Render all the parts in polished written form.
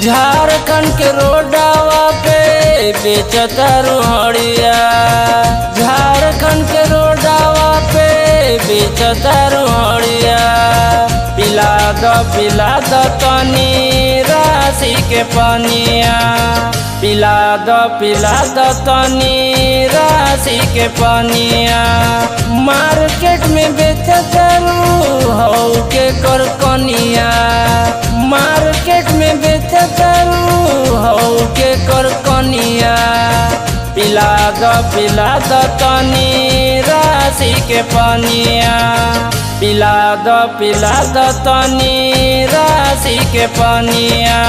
झारखंड के रोडावा पे बेचता रुहड़िया। झारखंड के रोडावा पे बेचता रुहड़िया। पिला द तनी राशि के पनिया। पिला द तनी राशि के पनिया। मार्केट में बेचता हऊ के कर कनिया। मार्केट में बेचता हऊ के कर कनिया। पिला द तनी राशि के पनिया। पिला द तनी राशि के पनिया।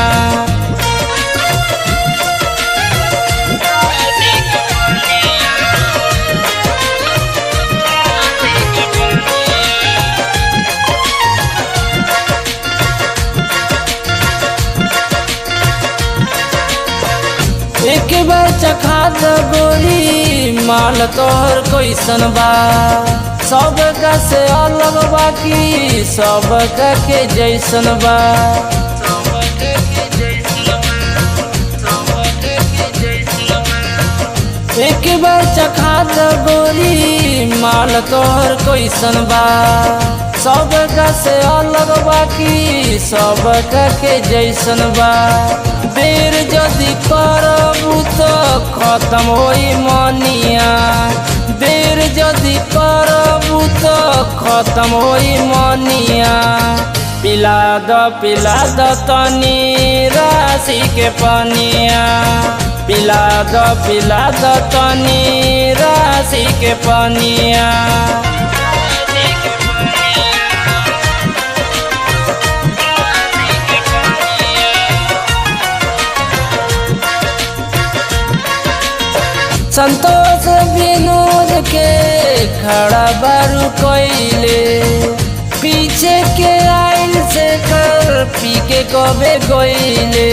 एक बार चखा द गोरी माल तोहर कैसन बा। सब का से अलग बाकी सब का के जैसन बा। एक बार चखा द गोरी माल तोहर कैसन बा। सब का से अलग बाकी सब का के जैसन बा। देर जदि करबू तो खत्म होई मनिया। देर जदि करबू तो खत्म होई मनिया। पिला द तनी राशि के पनिया। पिला द तनी राशि के पनिया। संतोष विनोद के खड़ा बारू कोइले। पीछे के आइल से कर पी के कबे गोइले।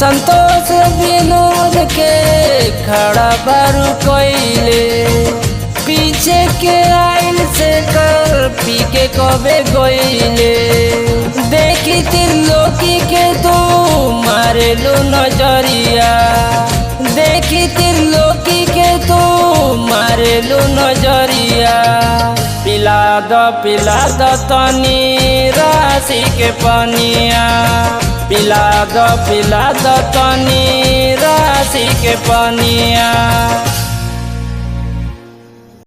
संतोष विनोद के खड़ा बारू कोइले। पीछे के आइल से कर पी के कबे गोइले। देखी त्रिलोकी के तू मारे लो नजरिया। देखी त्रिलोकी के तू मारे लो नजरिया। पिला द तनी राशि के पनिया। पिला द तनी राशि के पनिया।